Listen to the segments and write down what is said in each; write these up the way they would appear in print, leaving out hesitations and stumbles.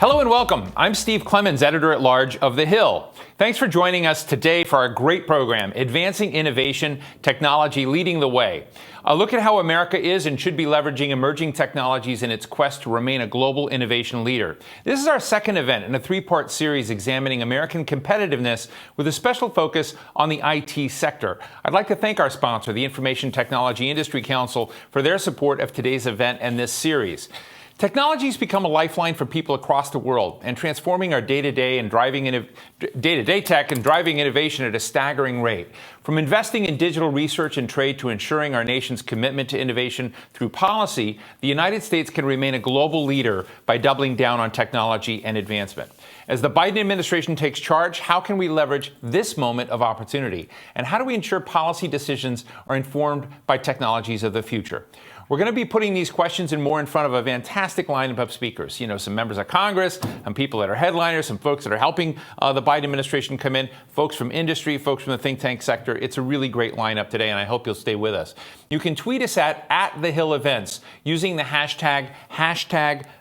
Hello and welcome. I'm Steve Clemons, editor-at-large of The Hill. Thanks for joining us today for our great program, Advancing Innovation, Technology Leading the Way. A look at how America is and should be leveraging emerging technologies in its quest to remain a global innovation leader. This is our second event in a three-part series examining American competitiveness with a special focus on the IT sector. I'd like to thank our sponsor, the Information Technology Industry Council, for their support of today's event and this series. Technology has become a lifeline for people across the world and transforming our day-to-day tech and driving innovation at a staggering rate. From investing in digital research and trade to ensuring our nation's commitment to innovation through policy, the United States can remain a global leader by doubling down on technology and advancement. As the Biden administration takes charge, how can we leverage this moment of opportunity? And how do we ensure policy decisions are informed by technologies of the future? We're going to be putting these questions and more in front of a fantastic lineup of speakers. You know, some members of Congress, some people that are headliners, some folks that are helping the Biden administration come in, folks from industry, folks from the think tank sector. It's a really great lineup today, and I hope you'll stay with us. You can tweet us at The Hill Events using the hashtag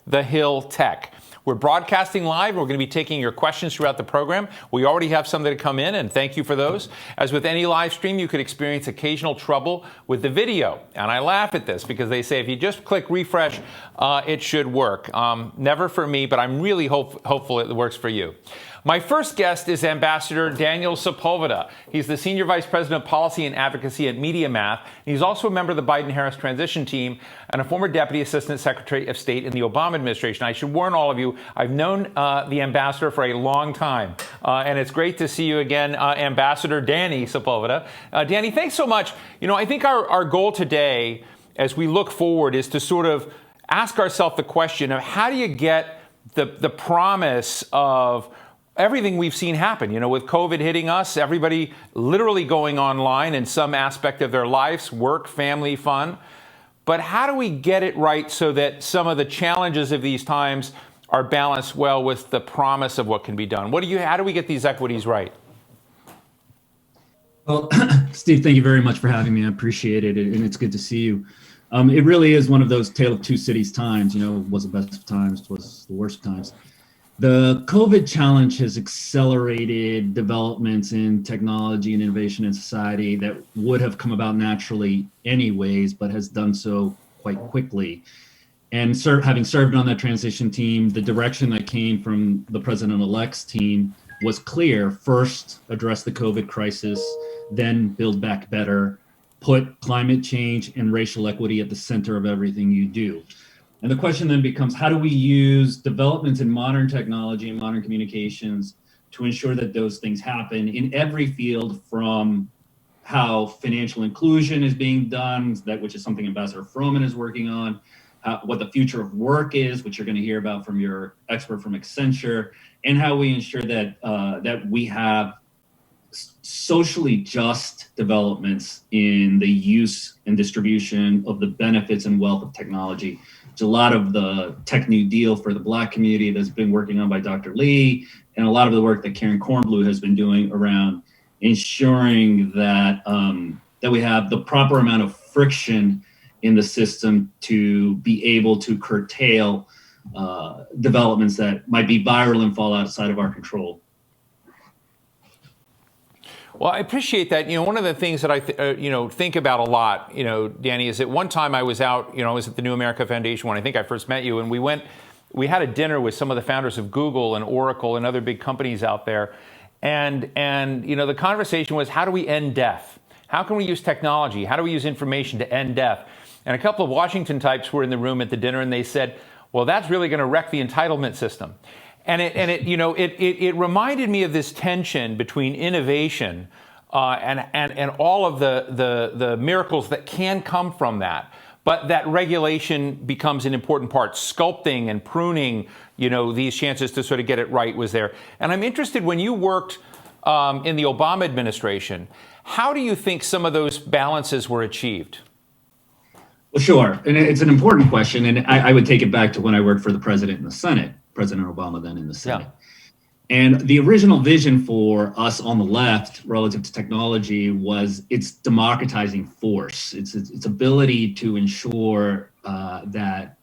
#TheHillTech. We're broadcasting live. We're going to be taking your questions throughout the program. We already have some that have come in, and thank you for those. As with any live stream, you could experience occasional trouble with the video. And I laugh at this because they say if you just click refresh, it should work. Never for me, but I'm really hopeful it works for you. My first guest is Ambassador Daniel Sepulveda. He's the Senior Vice President of Policy and Advocacy at MediaMath. He's also a member of the Biden-Harris transition team and a former Deputy Assistant Secretary of State in the Obama administration. I should warn all of you, I've known the ambassador for a long time, and it's great to see you again, Ambassador Danny Sepulveda. Danny, thanks so much. You know, I think our goal today, as we look forward, is to sort of ask ourselves the question of how do you get the promise of everything we've seen happen, you know, with COVID hitting us, everybody literally going online in some aspect of their lives, work, family, fun. But how do we get it right so that some of the challenges of these times are balanced well with the promise of what can be done? How do we get these equities right? Well, Steve, thank you very much for having me. I appreciate it, and it's good to see you. It really is one of those tale of two cities times, you know, was the best of times, was the worst of times. The COVID challenge has accelerated developments in technology and innovation in society that would have come about naturally anyways, but has done so quite quickly. And having served on that transition team, the direction that came from the president-elect's team was clear. First, address the COVID crisis, then build back better, put climate change and racial equity at the center of everything you do. And the question then becomes, how do we use developments in modern technology and modern communications to ensure that those things happen in every field, from how financial inclusion is being done, which is something Ambassador Froman is working on, what the future of work is, which you're going to hear about from your expert from Accenture, and how we ensure that that we have socially just developments in the use and distribution of the benefits and wealth of technology. It's a lot of the Tech New Deal for the Black community that's been working on by Dr. Lee, and a lot of the work that Karen Kornblue has been doing around ensuring that that we have the proper amount of friction in the system to be able to curtail developments that might be viral and fall outside of our control. Well, I appreciate that. You know, one of the things that I think about a lot, you know, Danny, is that one time I was out, you know, I was at the New America Foundation when I think I first met you, and we had a dinner with some of the founders of Google and Oracle and other big companies out there. And you know, the conversation was, how do we end death? How can we use technology? How do we use information to end death? And a couple of Washington types were in the room at the dinner, and they said, well, that's really going to wreck the entitlement system. And it reminded me of this tension between innovation and all of the miracles that can come from that, but that regulation becomes an important part. Sculpting and pruning, you know, these chances to sort of get it right was there. And I'm interested, when you worked in the Obama administration, how do you think some of those balances were achieved? Well, sure, and it's an important question, and I would take it back to when I worked for the president in the Senate. President Obama then in the Senate. Yeah. And the original vision for us on the left relative to technology was its democratizing force, its ability to ensure that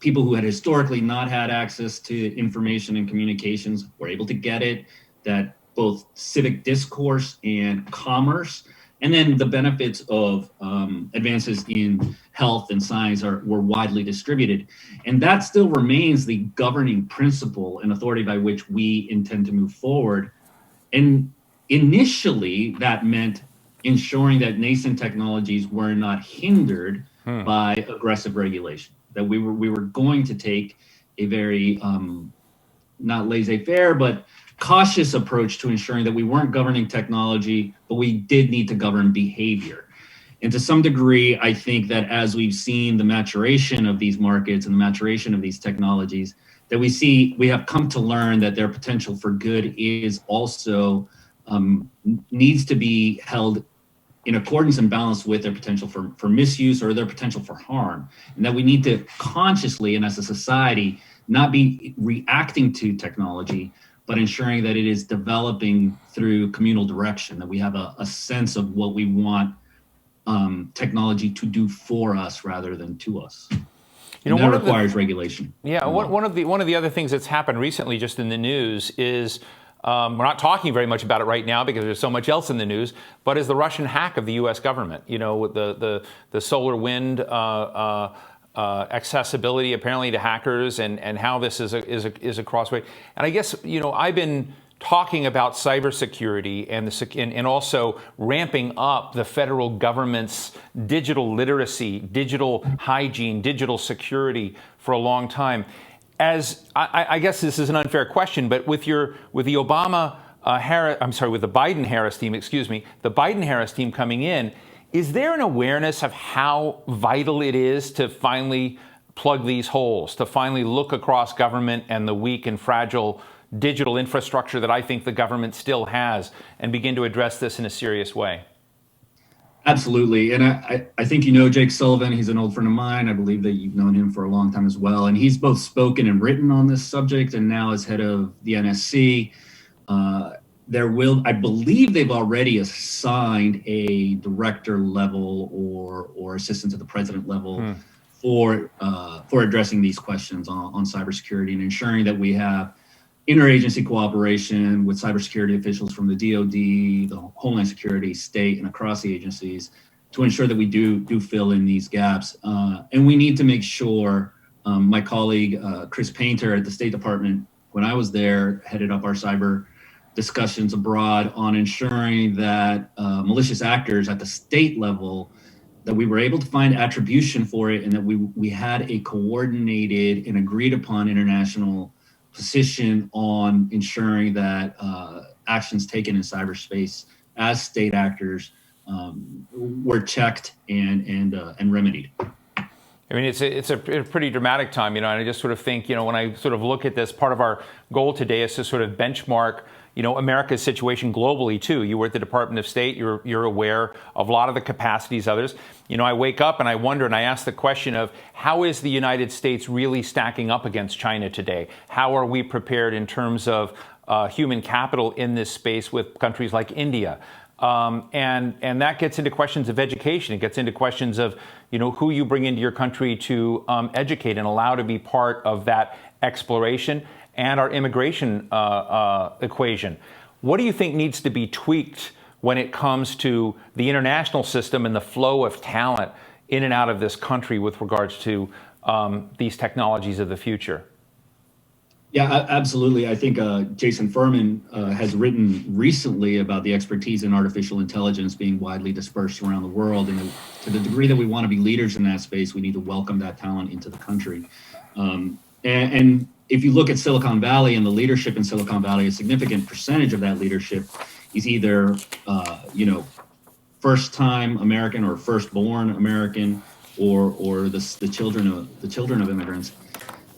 people who had historically not had access to information and communications were able to get it, that both civic discourse and commerce, and then the benefits of advances in health and science were widely distributed. And that still remains the governing principle and authority by which we intend to move forward. And initially, that meant ensuring that nascent technologies were not hindered by aggressive regulation, that we were going to take a very, not laissez-faire, but cautious approach to ensuring that we weren't governing technology, but we did need to govern behavior. And to some degree, I think that as we've seen the maturation of these markets and the maturation of these technologies, that we have come to learn that their potential for good is also needs to be held in accordance and balance with their potential for misuse or their potential for harm. And that we need to consciously, and as a society, not be reacting to technology, but ensuring that it is developing through communal direction, that we have a sense of what we want technology to do for us rather than to us. And that requires regulation. Yeah, one of the other things that's happened recently just in the news is, we're not talking very much about it right now because there's so much else in the news, but is the Russian hack of the U.S. government, with the solar wind accessibility apparently to hackers, and how this is a crossway. And I guess I've been talking about cybersecurity and also ramping up the federal government's digital literacy, digital hygiene, digital security for a long time. As I guess this is an unfair question, but with the Biden-Harris team, the Biden-Harris team coming in, is there an awareness of how vital it is to finally plug these holes, to finally look across government and the weak and fragile digital infrastructure that I think the government still has, and begin to address this in a serious way? Absolutely. And I think Jake Sullivan. He's an old friend of mine. I believe that you've known him for a long time as well. And he's both spoken and written on this subject, and now as head of the NSC. I believe they've already assigned a director level or assistant to the president level for addressing these questions on cybersecurity and ensuring that we have interagency cooperation with cybersecurity officials from the DoD, the Homeland Security, state, and across the agencies to ensure that we do fill in these gaps. And we need to make sure, my colleague, Chris Painter at the State Department, when I was there, headed up our cyber discussions abroad on ensuring that malicious actors at the state level, that we were able to find attribution for it, and that we had a coordinated and agreed upon international position on ensuring that actions taken in cyberspace as state actors were checked and remedied. I mean, it's a pretty dramatic time, and I just sort of think, when I sort of look at this, part of our goal today is to sort of benchmark, America's situation globally too. You were at the Department of State. You're aware of a lot of the capacities others. I wake up and I wonder, and I ask the question of, how is the United States really stacking up against China today? How are we prepared in terms of human capital in this space with countries like India? And that gets into questions of education. It gets into questions of, who you bring into your country to educate and allow to be part of that exploration and our immigration equation. What do you think needs to be tweaked when it comes to the international system and the flow of talent in and out of this country with regards to these technologies of the future? Yeah, absolutely. I think Jason Furman has written recently about the expertise in artificial intelligence being widely dispersed around the world. And to the degree that we want to be leaders in that space, we need to welcome that talent into the country. And if you look at Silicon Valley and the leadership in Silicon Valley, a significant percentage of that leadership is either, first-time American or first-born American, or the children of immigrants.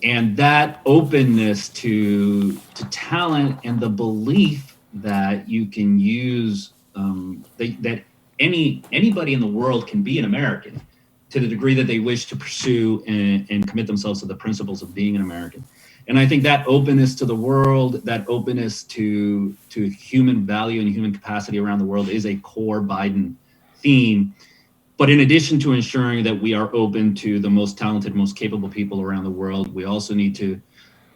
And that openness to talent and the belief that you can use that anybody in the world can be an American to the degree that they wish to pursue and commit themselves to the principles of being an American. And I think that openness to the world, that openness to human value and human capacity around the world is a core Biden theme. But in addition to ensuring that we are open to the most talented, most capable people around the world, we also need to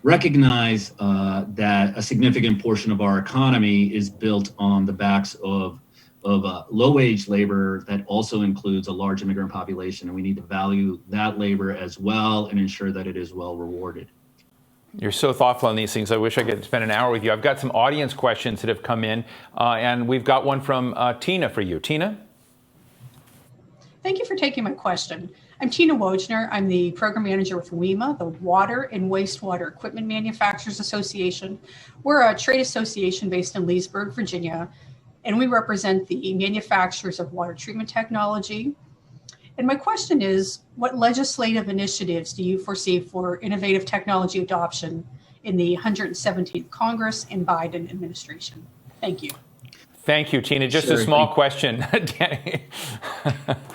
recognize that a significant portion of our economy is built on the backs of low-wage labor that also includes a large immigrant population, and we need to value that labor as well and ensure that it is well rewarded. You're so thoughtful on these things. I wish I could spend an hour with you. I've got some audience questions that have come in, and we've got one from Tina for you. Tina? Thank you for taking my question. I'm Tina Wojner. I'm the program manager with WEMA, the Water and Wastewater Equipment Manufacturers Association. We're a trade association based in Leesburg, Virginia, and we represent the manufacturers of water treatment technology. And my question is, what legislative initiatives do you foresee for innovative technology adoption in the 117th Congress and Biden administration? Thank you. Thank you, Tina. Just a small question. Right.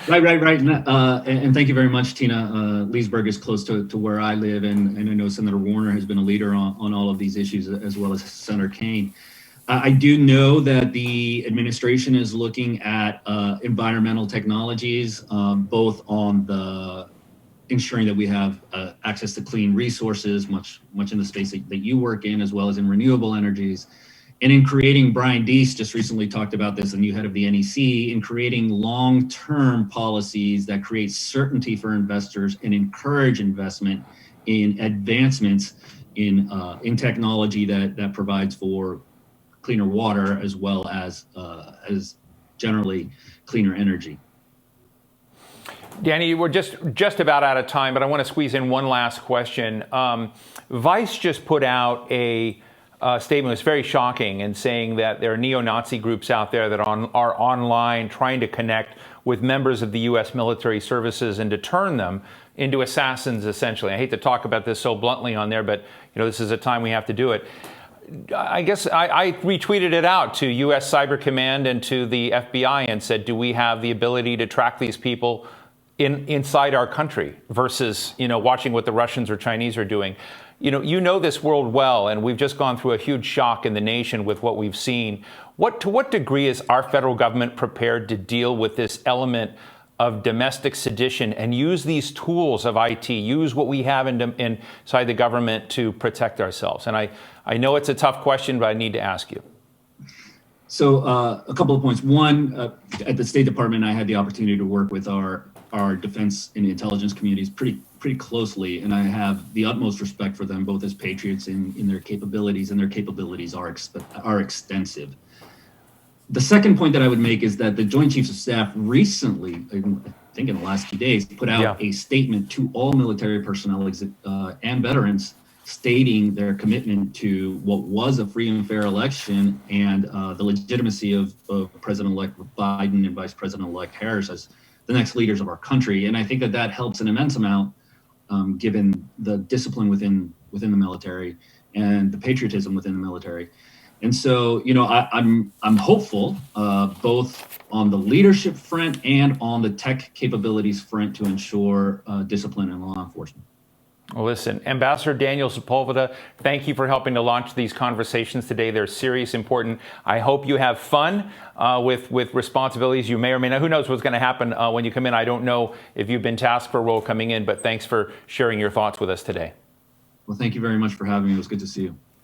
And thank you very much, Tina. Leesburg is close to where I live, and I know Senator Warner has been a leader on all of these issues, as well as Senator Kaine. I do know that the administration is looking at environmental technologies, both on the ensuring that we have access to clean resources, much in the space that you work in, as well as in renewable energies. And in creating, Brian Deese just recently talked about this, the new head of the NEC, in creating long-term policies that create certainty for investors and encourage investment in advancements in technology that provides for cleaner water as well as generally cleaner energy. Danny, we're just about out of time, but I want to squeeze in one last question. Vice just put out a statement was very shocking and saying that there are neo-Nazi groups out there that are online trying to connect with members of the U.S. military services and to turn them into assassins, essentially. I hate to talk about this so bluntly on there, but this is a time we have to do it. I guess I retweeted it out to U.S. Cyber Command and to the FBI and said, do we have the ability to track these people inside our country versus, watching what the Russians or Chinese are doing? You know this world well, and we've just gone through a huge shock in the nation with what we've seen. To what degree is our federal government prepared to deal with this element of domestic sedition and use these tools of IT, use what we have inside the government to protect ourselves? And I know it's a tough question, but I need to ask you. So a couple of points. One, at the State Department, I had the opportunity to work with our defense and intelligence communities pretty closely, and I have the utmost respect for them, both as patriots in their capabilities, and their capabilities are extensive. The second point that I would make is that the Joint Chiefs of Staff recently, I think in the last few days, put out a statement to all military personnel and veterans stating their commitment to what was a free and fair election and the legitimacy of President-elect Biden and Vice President-elect Harris as the next leaders of our country. And I think that helps an immense amount, given the discipline within the military and the patriotism within the military. And so, I'm hopeful, both on the leadership front and on the tech capabilities front, to ensure discipline in law enforcement. Well, listen, Ambassador Daniel Sepulveda, thank you for helping to launch these conversations today. They're serious, important. I hope you have fun with responsibilities. You may or may not. Who knows what's going to happen when you come in? I don't know if you've been tasked for a role coming in, but thanks for sharing your thoughts with us today. Well, thank you very much for having me. It was good to see you.